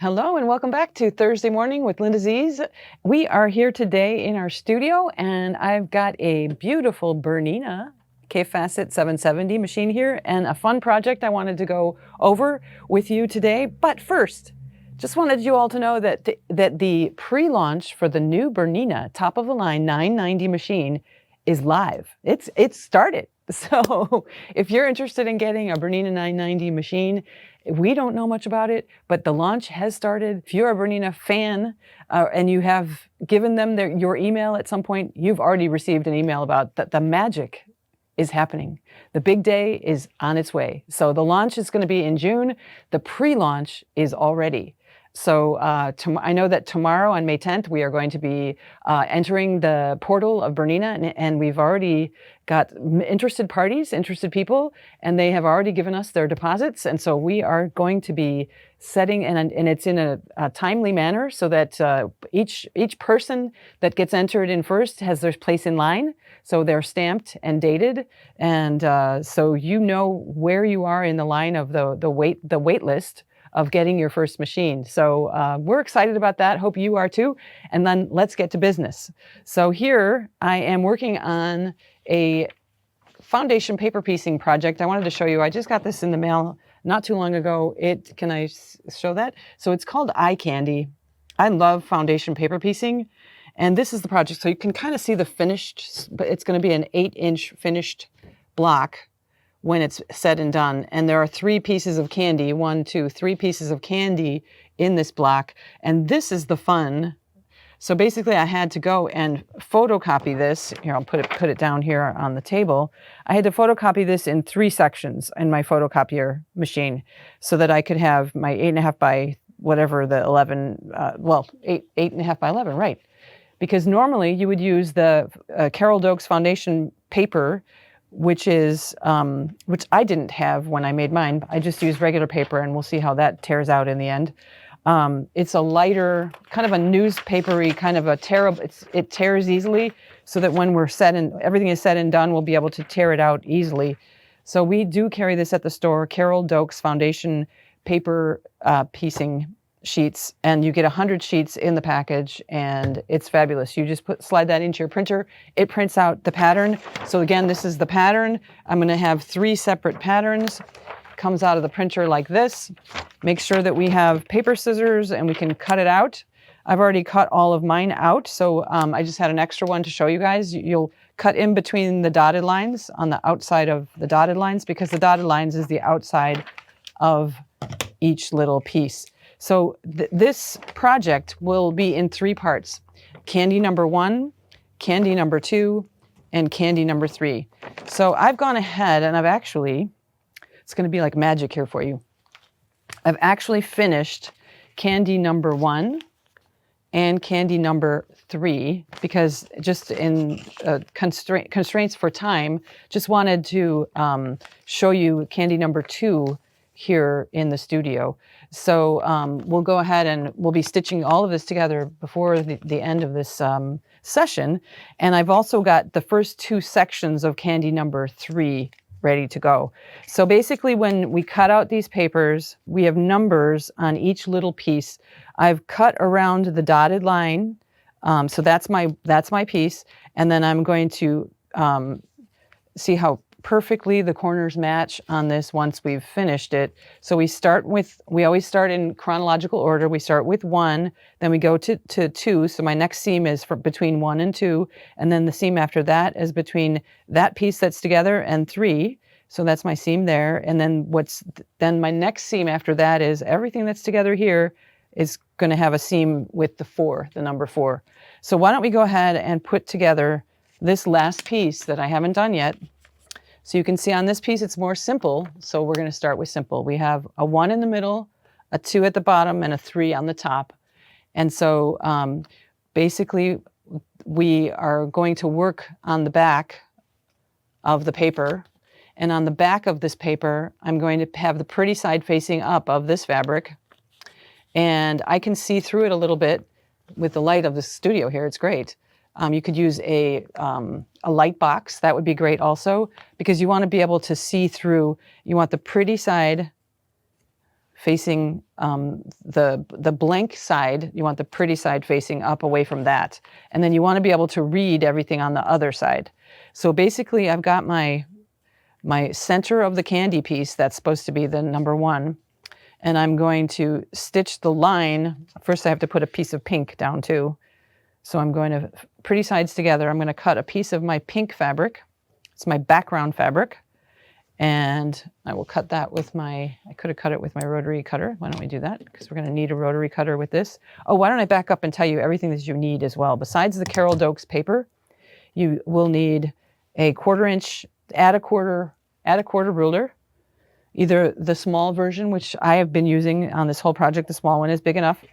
Hello and welcome back to Thursday Morning with LindaZ. We are here today in our studio and I've got a beautiful Bernina K-Facet 770 machine here and a fun project I wanted to go over with you today. But first, just wanted you all to know that the pre-launch for the new Bernina top of the line 990 machine is live. It's started. So if you're interested in getting a Bernina 990 machine, we don't know much about it, but the launch has started. If you're a Bernina fan and you have given them your email at some point, you've already received an email about that the magic is happening. The big day is on its way. So the launch is going to be in June. The pre-launch is already. So I know that tomorrow on May 10th, we are going to be entering the portal of Bernina, and we've already got interested parties, interested people, and they have already given us their deposits. And so we are going to be setting, and it's in a timely manner so that each person that gets entered in first has their place in line. So they're stamped and dated, and so you know where you are in the line of the wait list of getting your first machine. So we're excited about that. Hope you are too. And then let's get to business. So here I am working on a foundation paper piecing project. I wanted to show you. I just got this in the mail not too long ago. Can I show that? So it's called Eye Candy. I love foundation paper piecing. And this is the project. So you can kind of see the finished, but it's going to be an 8-inch finished block when it's said and done. And there are 3 pieces of candy, 1, 2, 3 pieces of candy in this block. And this is the fun. So basically I had to go and photocopy this. Here, I'll put it down here on the table. I had to photocopy this in 3 sections in my photocopier machine so that I could have my 8.5 by whatever the 11, 8.5 by 11, right. Because normally you would use the Carol Doakes foundation paper, which I didn't have when I made mine. I just used regular paper, and we'll see how that tears out in the end. It's a lighter, kind of a newspapery, kind of a it tears easily, so that when everything is said and done, we'll be able to tear it out easily. So we do carry this at the store, Carol Doakes foundation paper piecing sheets, and you get 100 sheets in the package, and it's fabulous. You just slide that into your printer. It prints out the pattern. So again, this is the pattern. I'm going to have 3 separate patterns. Comes out of the printer like this. Make sure that we have paper scissors and we can cut it out. I've already cut all of mine out, so I just had an extra one to show you guys. You'll cut in between the dotted lines on the outside of the dotted lines, because the dotted lines is the outside of each little piece. So this project will be in 3 parts: candy number 1, candy number 2, and candy number 3. So I've gone ahead and it's going to be like magic here for you. I've actually finished candy number 1 and candy number 3, because just in constraints for time, just wanted to show you candy number 2 here in the studio. So we'll go ahead and we'll be stitching all of this together before the end of this session. And I've also got the first 2 sections of candy number 3 ready to go. So basically when we cut out these papers, we have numbers on each little piece. I've cut around the dotted line. So that's my piece. And then I'm going to see how perfectly the corners match on this once we've finished it. So we always start in chronological order. We start with 1, then we go to 2. So my next seam is between 1 and 2. And then the seam after that is between that piece that's together and 3. So that's my seam there. And then my next seam after that is everything that's together here is going to have a seam with the number 4. So why don't we go ahead and put together this last piece that I haven't done yet. So you can see on this piece, it's more simple. So we're going to start with simple. We have a 1 in the middle, a 2 at the bottom, and a 3 on the top. And so basically, we are going to work on the back of the paper. And on the back of this paper, I'm going to have the pretty side facing up of this fabric. And I can see through it a little bit with the light of the studio here. It's great. You could use a light box. That would be great also, because you want to be able to see through. You want the pretty side facing the blank side. You want the pretty side facing up away from that. And then you want to be able to read everything on the other side. So basically I've got my center of the candy piece, that's supposed to be the number 1. And I'm going to stitch the line. First I have to put a piece of pink down too. So I'm going to, pretty sides together, I'm going to cut a piece of my pink fabric. It's my background fabric. And I will cut that with I could have cut it with my rotary cutter. Why don't we do that? Because we're going to need a rotary cutter with this. Oh, why don't I back up and tell you everything that you need as well. Besides the Carol Dokes paper, you will need a 1/4 inch, add a quarter ruler, either the small version, which I have been using on this whole project. The small one is big enough,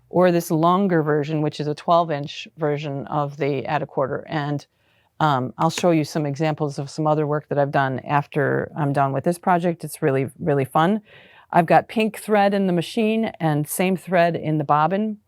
or this longer version, which is a 12-inch version of the add a quarter. And I'll show you some examples of some other work that I've done after I'm done with this project. It's really, really fun. I've got pink thread in the machine and same thread in the bobbin.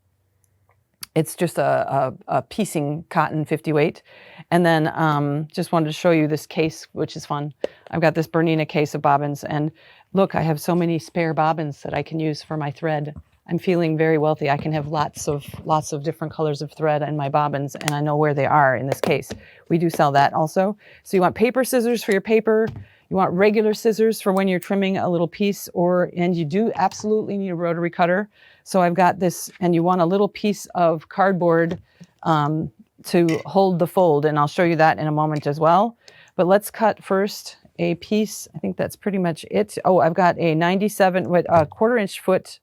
It's just a piecing cotton 50 weight. And then just wanted to show you this case, which is fun. I've got this Bernina case of bobbins, and look, I have so many spare bobbins that I can use for my thread. I'm feeling very wealthy. I can have lots of different colors of thread in my bobbins, and I know where they are in this case. We do sell that also. So you want paper scissors for your paper. You want regular scissors for when you're trimming a little piece, and you do absolutely need a rotary cutter. So I've got this, and you want a little piece of cardboard to hold the fold, and I'll show you that in a moment as well. But let's cut first a piece. I think that's pretty much it. Oh, I've got a 97 with a 1/4 inch foot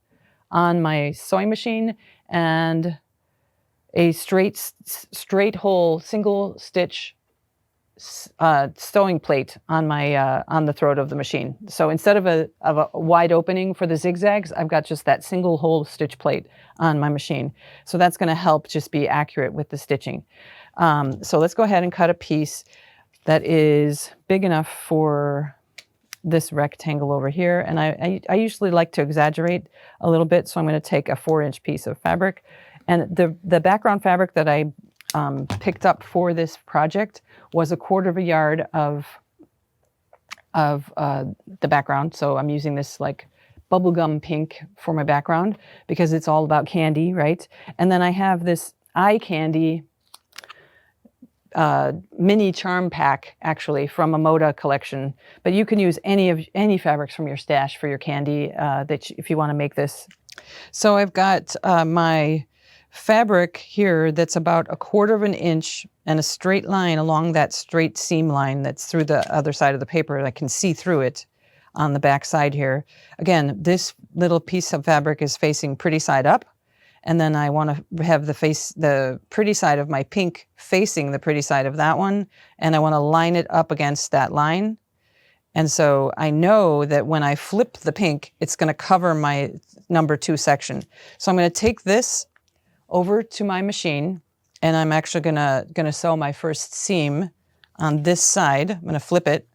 on my sewing machine and a straight hole single stitch sewing plate on my on the throat of the machine. So instead of a wide opening for the zigzags, I've got just that single hole stitch plate on my machine. So that's going to help just be accurate with the stitching. So let's go ahead and cut a piece that is big enough for this rectangle over here. And I usually like to exaggerate a little bit, so I'm going to take a 4-inch piece of fabric. And the background fabric that I picked up for this project was 1/4 yard of the background. So I'm using this like bubblegum pink for my background because it's all about candy, right? And then I have this eye candy mini charm pack, actually, from a Moda collection. But you can use any fabrics from your stash for your candy if you want to make this. So I've got my fabric here that's about 1/4 inch and a straight line along that straight seam line that's through the other side of the paper. I can see through it on the back side here. Again, this little piece of fabric is facing pretty side up. And then I want to have the pretty side of my pink facing the pretty side of that one. And I want to line it up against that line. And so I know that when I flip the pink, it's going to cover my number 2 section. So I'm going to take this over to my machine, and I'm actually going to sew my first seam on this side. I'm going to flip it,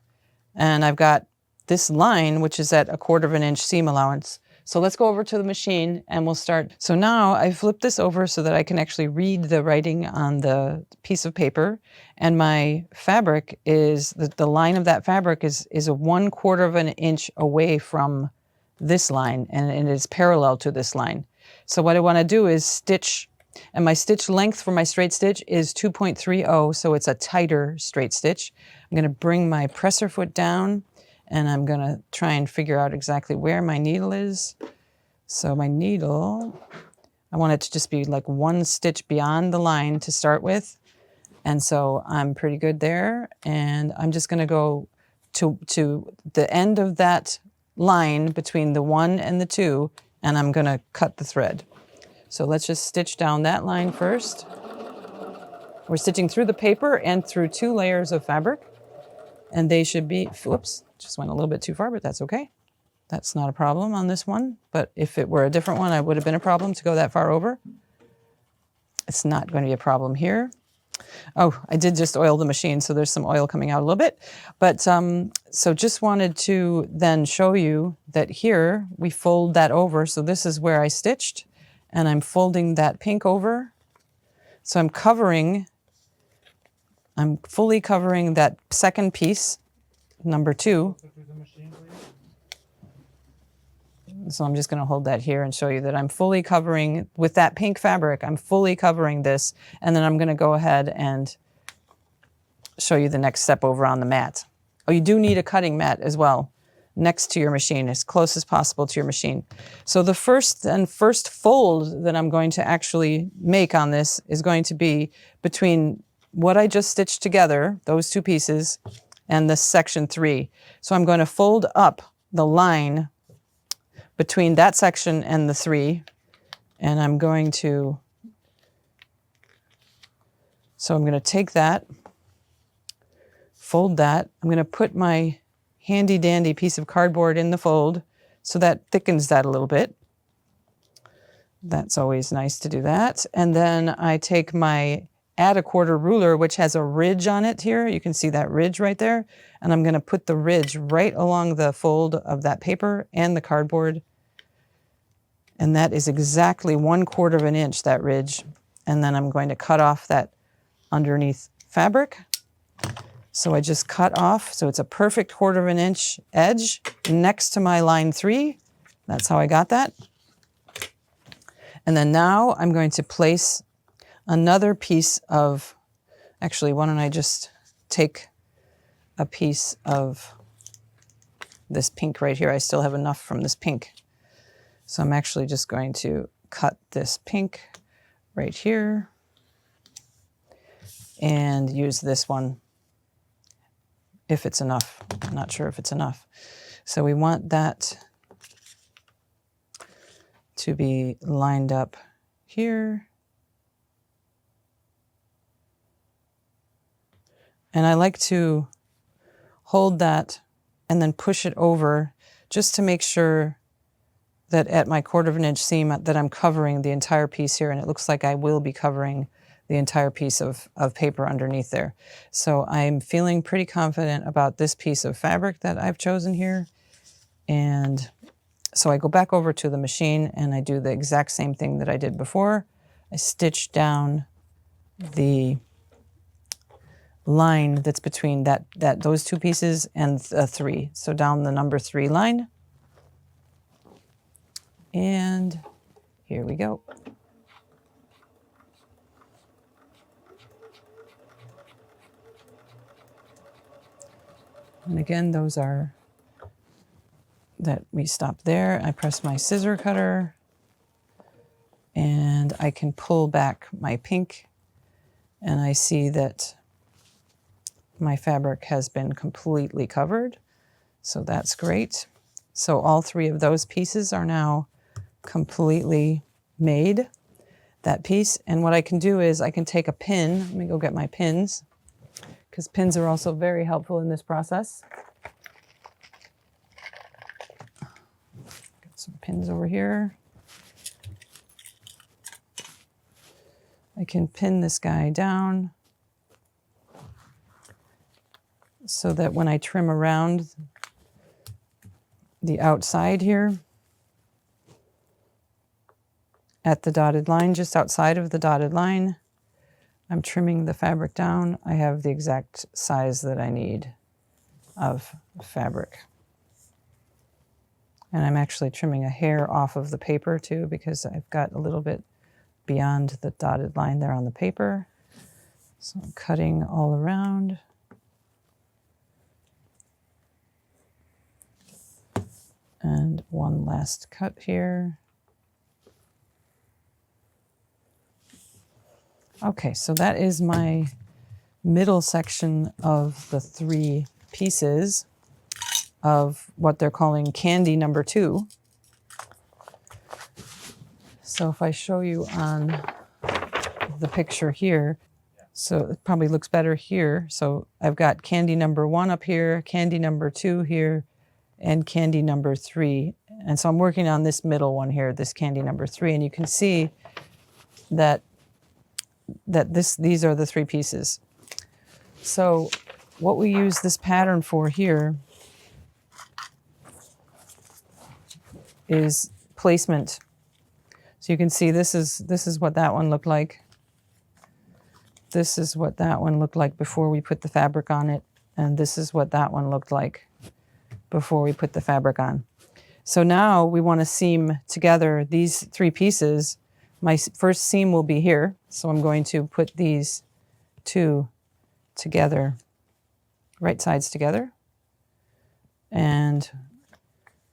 and I've got this line, which is at 1/4 inch seam allowance. So let's go over to the machine and we'll start. So now I flipped this over so that I can actually read the writing on the piece of paper. And my fabric is, the line of that fabric is a 1/4 inch away from this line, and it is parallel to this line. So what I want to do is stitch, and my stitch length for my straight stitch is 2.30, so it's a tighter straight stitch. I'm going to bring my presser foot down, and I'm going to try and figure out exactly where my needle is. So my needle, I want it to just be like 1 stitch beyond the line to start with. And so I'm pretty good there. And I'm just going to go to the end of that line between the 1 and the 2, and I'm going to cut the thread. So let's just stitch down that line first. We're stitching through the paper and through 2 layers of fabric. And they should be, whoops, just went a little bit too far, but that's okay. That's not a problem on this one. But if it were a different one, it would have been a problem to go that far over. It's not going to be a problem here. Oh, I did just oil the machine, so there's some oil coming out a little bit. But so just wanted to then show you that here we fold that over. So this is where I stitched, and I'm folding that pink over. So I'm fully covering that second piece, number 2. So I'm just going to hold that here and show you that I'm fully covering, with that pink fabric, I'm fully covering this. And then I'm going to go ahead and show you the next step over on the mat. Oh, you do need a cutting mat as well next to your machine, as close as possible to your machine. So the first fold that I'm going to actually make on this is going to be between what I just stitched together, those two pieces, and this section 3. So I'm going to fold up the line between that section and the 3, and I'm going to take that, fold that. I'm going to put my handy dandy piece of cardboard in the fold, so that thickens that a little bit. That's always nice to do that. And then I take my add a quarter ruler, which has a ridge on it here. You can see that ridge right there. And I'm going to put the ridge right along the fold of that paper and the cardboard. And that is exactly 1/4 of an inch, that ridge. And then I'm going to cut off that underneath fabric. So I just cut off, so it's a perfect 1/4 of an inch edge next to my line 3. That's how I got that. And then now I'm going to place another piece of, actually, why don't I just take a piece of this pink right here. I still have enough from this pink. So I'm actually just going to cut this pink right here and use this one if it's enough. I'm not sure if it's enough. So we want that to be lined up here. And I like to hold that and then push it over just to make sure that at my 1/4 of an inch seam that I'm covering the entire piece here, and it looks like I will be covering the entire piece of paper underneath there. So I'm feeling pretty confident about this piece of fabric that I've chosen here. And so I go back over to the machine and I do the exact same thing that I did before. I stitch down the line that's between those two pieces and the 3. So down the number 3 line. And here we go. And again, those are that we stop there. I press my scissor cutter and I can pull back my pink, and I see that my fabric has been completely covered. So that's great. So all 3 of those pieces are now completely made, that piece. And what I can do is I can take a pin. Let me go get my pins, because pins are also very helpful in this process. Got some pins over here. I can pin this guy down so that when I trim around the outside here, at the dotted line, just outside of the dotted line, I'm trimming the fabric down. I have the exact size that I need of fabric. And I'm actually trimming a hair off of the paper too, because I've got a little bit beyond the dotted line there on the paper. So I'm cutting all around. And one last cut here. Okay, so that is my middle section of the 3 pieces of what they're calling candy number 2. So if I show you on the picture here, so it probably looks better here. So I've got candy number 1 up here, candy number 2 here, and candy number 3. And so I'm working on this middle one here, this candy number 3, and you can see that these are the 3 pieces. So what we use this pattern for here is placement. So you can see this is what that one looked like. This is what that one looked like before we put the fabric on it, and this is what that one looked like before we put the fabric on. So now we want to seam together these 3 pieces. My first seam will be here, so I'm going to put these 2 together, right sides together. And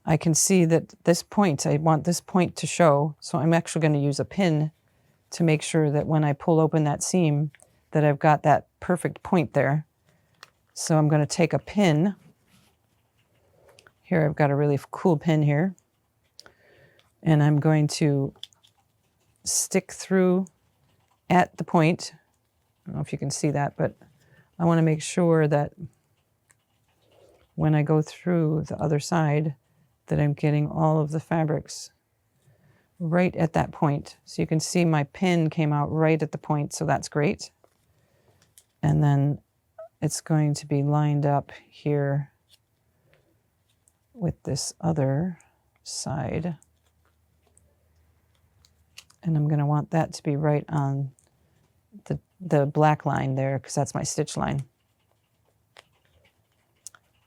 I can see that this point, I want this point to show, so I'm actually going to use a pin to make sure that when I pull open that seam that I've got that perfect point there. So I'm going to take a pin. Here I've got a really cool pin here. And I'm going to stick through at the point. I don't know if you can see that, but I want to make sure that when I go through the other side that I'm getting all of the fabrics right at that point. So you can see my pin came out right at the point, so that's great. And then it's going to be lined up here with this other side. And I'm going to want that to be right on the black line there, because that's my stitch line.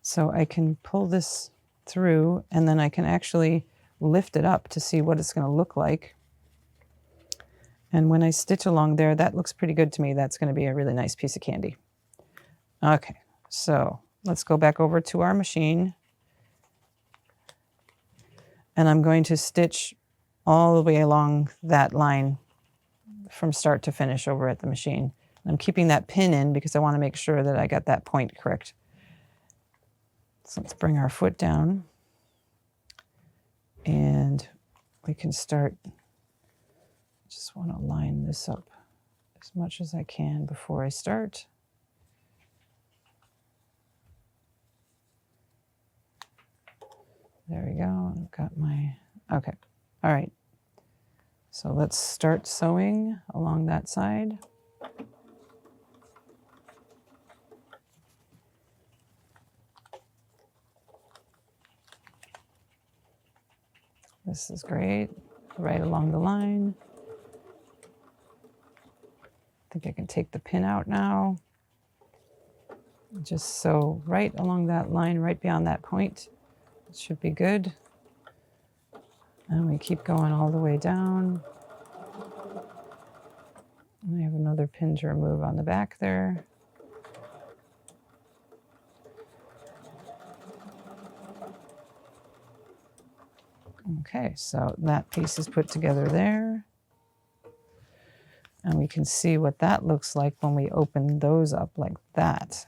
So I can pull this through, and then I can actually lift it up to see what it's going to look like. And when I stitch along there, that looks pretty good to me. That's going to be a really nice piece of candy. Okay, so let's go back over to our machine. And I'm going to stitch all the way along that line from start to finish over at the machine. I'm keeping that pin in because I want to make sure that I got that point correct. So let's bring our foot down, and we can start. Just want to line this up as much as I can before I start. There we go. I've got my, okay. All right. So let's start sewing along that side. This is great, right along the line. I think I can take the pin out now. Just sew right along that line, right beyond that point. It should be good. And we keep going all the way down. And I have another pin to remove on the back there. Okay, so that piece is put together there. And we can see what that looks like when we open those up like that.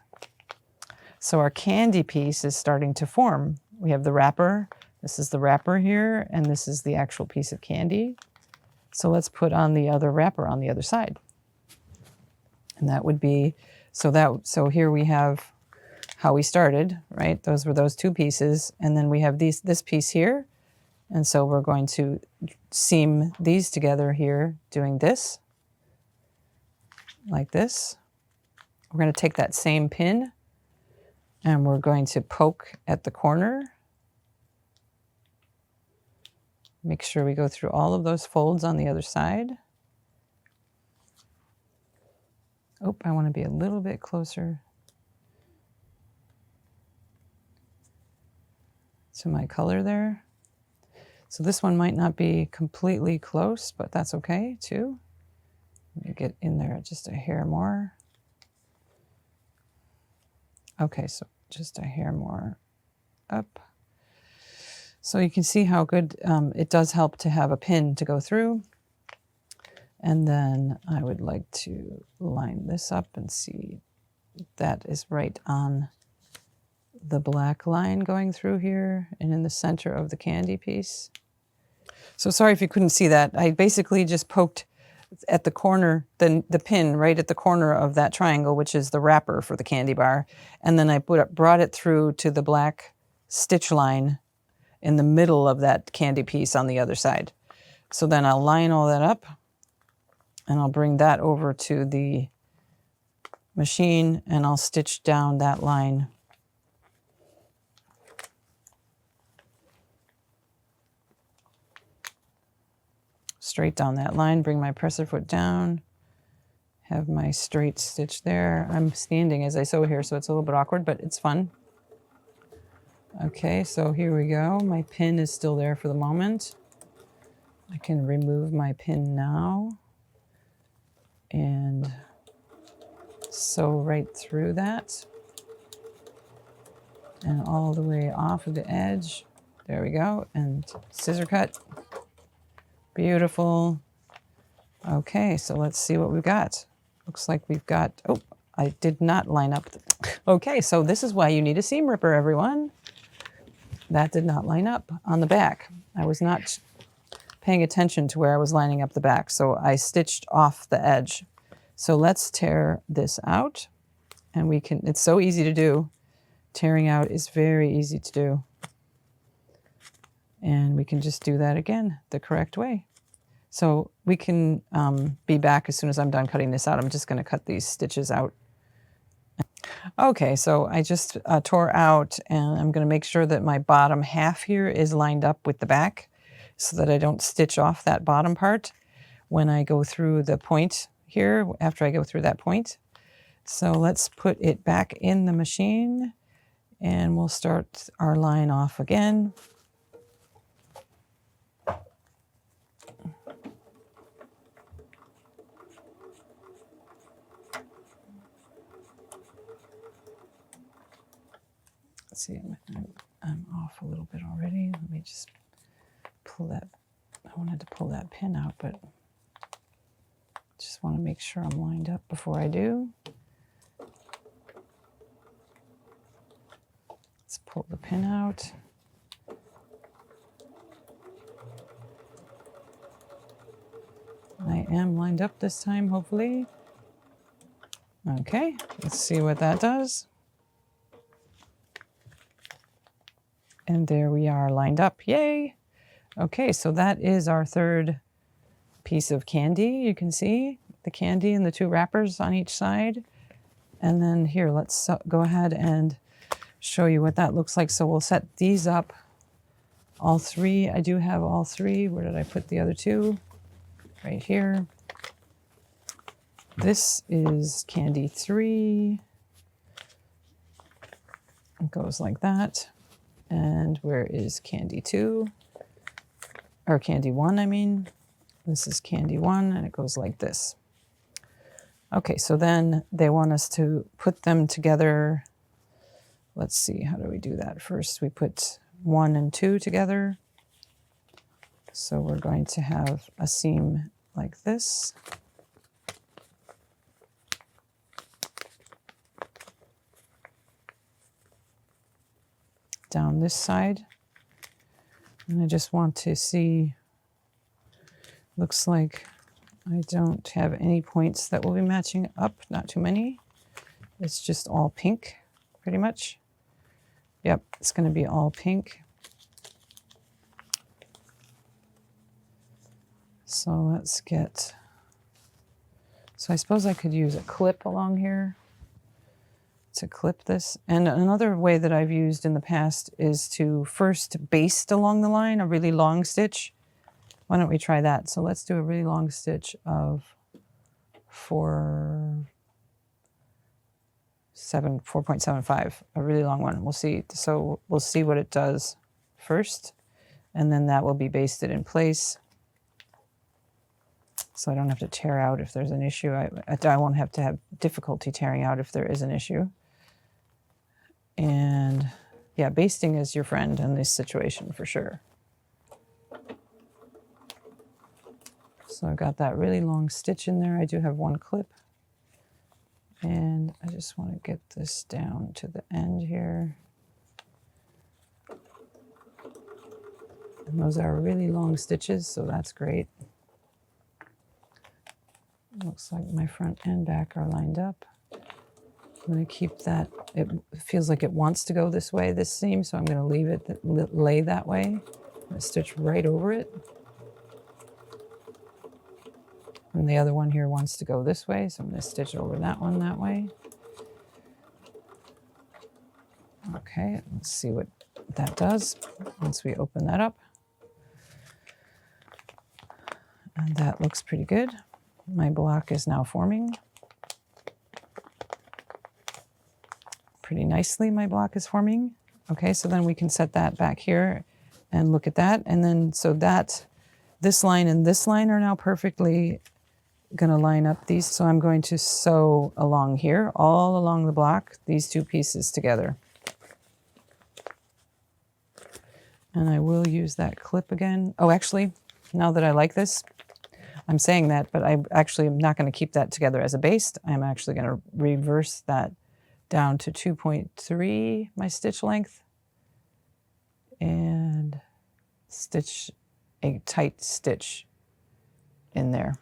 So our candy piece is starting to form. We have the wrapper. This is the wrapper here, and this is the actual piece of candy. So let's put on the other wrapper on the other side. And that would be, so here we have how we started, right? Those were those 2 pieces. And then we have this piece here. And so we're going to seam these together here, doing this, like this. We're going to take that same pin and we're going to poke at the corner. Make sure we go through all of those folds on the other side. Oh, I want to be a little bit closer to my color there. So this one might not be completely close, but that's okay too. Let me get in there just a hair more. Okay, so just a hair more up. So you can see how good it does help to have a pin to go through. And then I would like to line this up and see that is right on the black line going through here and in the center of the candy piece. So sorry if you couldn't see that. I basically just poked at the corner, the pin right at the corner of that triangle, which is the wrapper for the candy bar. And then I brought it through to the black stitch line in the middle of that candy piece on the other side. So then I'll line all that up and I'll bring that over to the machine and I'll stitch down that line. Straight down that line, bring my presser foot down, have my straight stitch there. I'm standing as I sew here, so it's a little bit awkward, but it's fun. Okay, so here we go. My pin is still there for the moment. I can remove my pin now and sew right through that and all the way off of the edge. There we go, and scissor cut. Beautiful. Okay, so let's see what we've got. Looks like we've got, oh, I did not line up. Okay, so this is why you need a seam ripper, everyone. That did not line up on the back. I was not paying attention to where I was lining up the back, so I stitched off the edge. So let's tear this out, and we can, it's so easy to do. Tearing out is very easy to do. And we can just do that again the correct way. So we can be back as soon as I'm done cutting this out. I'm just going to cut these stitches out. Okay, so I just tore out, and I'm going to make sure that my bottom half here is lined up with the back so that I don't stitch off that bottom part when I go through the point here, after I go through that point. So let's put it back in the machine, and we'll start our line off again. Let's see, I'm off a little bit already. Let me just pull that. I wanted to pull that pin out, but just want to make sure I'm lined up before I do. Let's pull the pin out. I am lined up this time, hopefully. Okay, let's see what that does. And there we are lined up, yay! Okay, so that is our third piece of candy. You can see the candy and the two wrappers on each side. And then here, let's go ahead and show you what that looks like. So we'll set these up, all three. I do have all three. Where did I put the other two? Right here. This is candy 3. It goes like that. And where is candy 2? Or candy 1, I mean. This is candy 1, and it goes like this. Okay, so then they want us to put them together. Let's see, how do we do that? First, we put 1 and 2 together. So we're going to have a seam like this. Down this side. And I just want to see, looks like I don't have any points that will be matching up, not too many. It's just all pink, pretty much. Yep, it's going to be all pink. So let's get, so I suppose I could use a clip along here to clip this. And another way that I've used in the past is to first baste along the line a really long stitch. Why don't we try that? So let's do a really long stitch of 4.75, a really long one. We'll see. So we'll see what it does first, and then that will be basted in place. So I don't have to tear out if there's an issue. I won't have to have difficulty tearing out if there is an issue. And yeah, basting is your friend in this situation for sure. So I've got that really long stitch in there. I do have one clip. And I just want to get this down to the end here. And those are really long stitches, so that's great. Looks like my front and back are lined up. I'm going to keep that. It feels like it wants to go this way, this seam, so I'm going to leave it lay that way. I'm going to stitch right over it. And the other one here wants to go this way, so I'm going to stitch over that one that way. Okay, let's see what that does once we open that up. And that looks pretty good. My block is now forming. Pretty nicely, my block is forming. Okay, so then we can set that back here and look at that. And then so that this line and this line are now perfectly going to line up these. So I'm going to sew along here, all along the block, these two pieces together. And I will use that clip again. Oh, actually, now that I like this, I'm saying that, but I actually am not going to keep that together as a base. I'm actually going to reverse that down to 2.3, my stitch length, and stitch a tight stitch in there.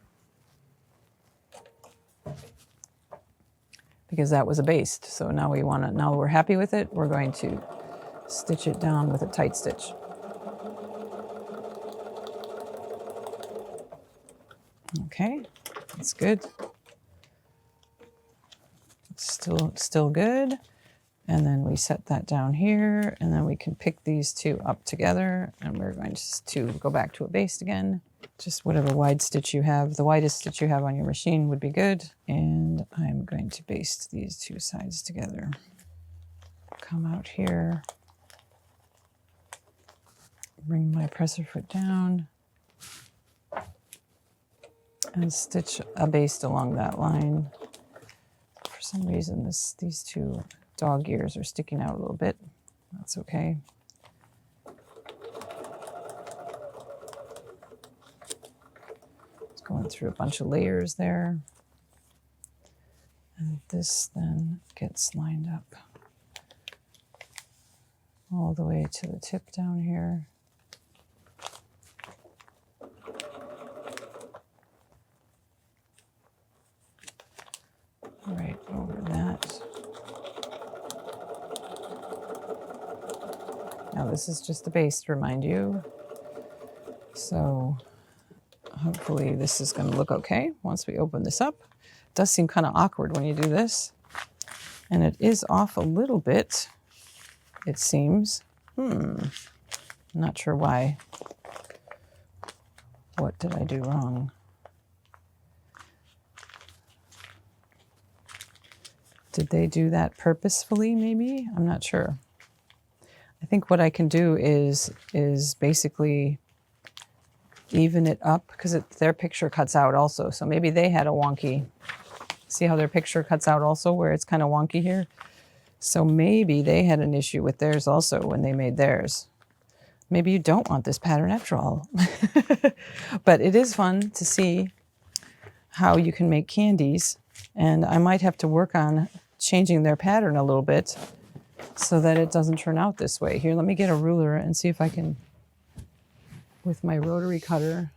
Because that was a baste. So now now we're happy with it, we're going to stitch it down with a tight stitch. Okay, that's good. Still good. And then we set that down here, and then we can pick these two up together, and we're going to go back to a baste again. Just whatever wide stitch you have, the widest stitch you have on your machine would be good. And I'm going to baste these two sides together. Come out here, bring my presser foot down, and stitch a baste along that line. For some reason, these two dog ears are sticking out a little bit. That's okay. It's going through a bunch of layers there. And this then gets lined up all the way to the tip down here. Right over that. Now this is just the base to remind you. So hopefully this is going to look okay once we open this up. It does seem kind of awkward when you do this. And it is off a little bit, it seems. Not sure why. What did I do wrong? Did they do that purposefully, maybe? I'm not sure. I think what I can do is basically even it up, because their picture cuts out also. So maybe they had a wonky, see how their picture cuts out also, where it's kind of wonky here? So maybe they had an issue with theirs also when they made theirs. Maybe you don't want this pattern after all. But it is fun to see how you can make candies. And I might have to work on changing their pattern a little bit so that it doesn't turn out this way. Here, let me get a ruler and see if I can, with my rotary cutter,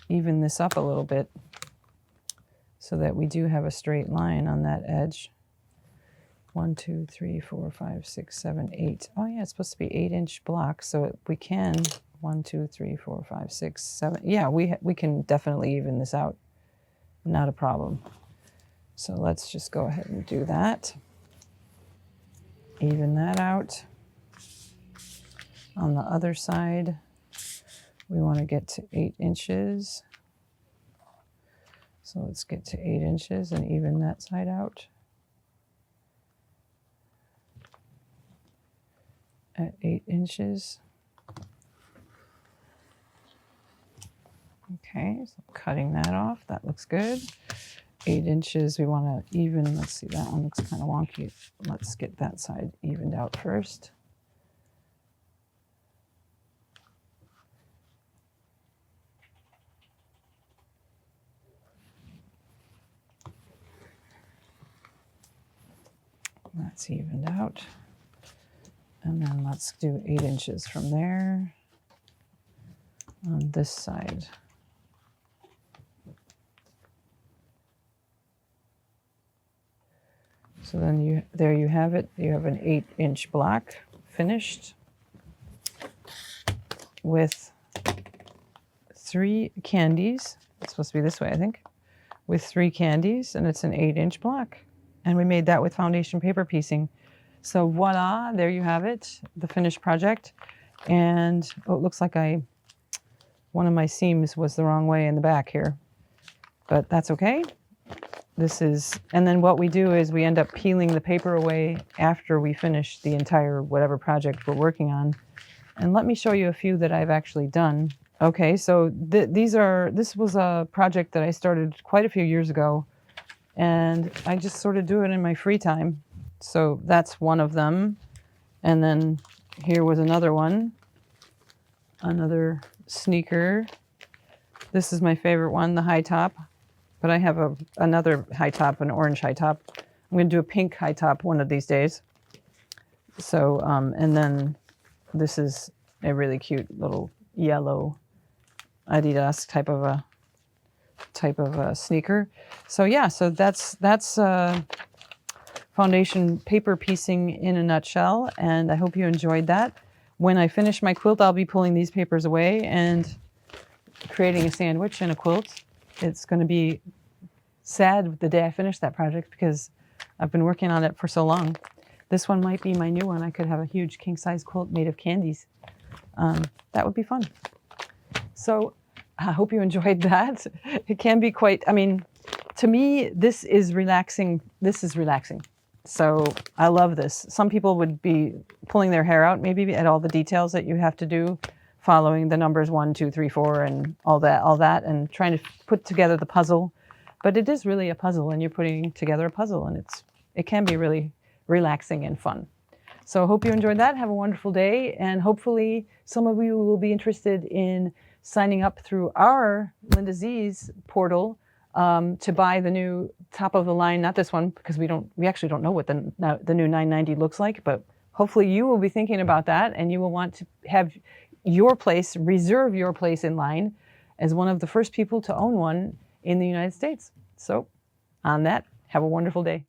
even this up a little bit so that we do have a straight line on that edge. 1, 2, 3, 4, 5, 6, 7, 8. Oh yeah, it's supposed to be 8-inch blocks, so we can 1, 2, 3, 4, 5, 6, 7. Yeah, we can definitely even this out. Not a problem. So let's just go ahead and do that. Even that out. On the other side, we want to get to 8 inches. So let's get to 8 inches and even that side out. At 8 inches. Okay, so cutting that off, that looks good. 8 inches, we want to even, let's see, that one looks kind of wonky. Let's get that side evened out first. That's evened out. And then let's do 8 inches from there on this side. So then there you have it. You have an 8-inch block finished with 3 candies. It's supposed to be this way, I think. With 3 candies, and it's an 8-inch block. And we made that with foundation paper piecing. So voila, there you have it, the finished project. And oh, it looks like one of my seams was the wrong way in the back here, but that's okay. this is, and then what we do is we end up peeling the paper away after we finish the entire whatever project we're working on. And let me show you a few that I've actually done. Okay, so this was a project that I started quite a few years ago, and I just sort of do it in my free time. So that's one of them. And then here was another one, another sneaker. This is my favorite one, the high top. But I have another high top, an orange high top. I'm going to do a pink high top one of these days. So, and then this is a really cute little yellow Adidas type of a sneaker. So yeah, so that's foundation paper piecing in a nutshell, and I hope you enjoyed that. When I finish my quilt, I'll be pulling these papers away and creating a sandwich and a quilt. It's going to be sad the day I finish that project because I've been working on it for so long. This one might be my new one. I could have a huge king-size quilt made of candies. That would be fun. So I hope you enjoyed that. It can be quite, I mean, to me, this is relaxing. This is relaxing. So I love this. Some people would be pulling their hair out maybe at all the details that you have to do, following the numbers 1, 2, 3, 4, and all that, and trying to put together the puzzle. But it is really a puzzle, and you're putting together a puzzle, and it can be really relaxing and fun. So I hope you enjoyed that. Have a wonderful day, and hopefully some of you will be interested in signing up through our LindaZ's portal to buy the new top of the line, not this one, because we actually don't know what the new 990 looks like, but hopefully you will be thinking about that, and you will want to have your place, reserve your place in line as one of the first people to own one in the United States. So on that, have a wonderful day.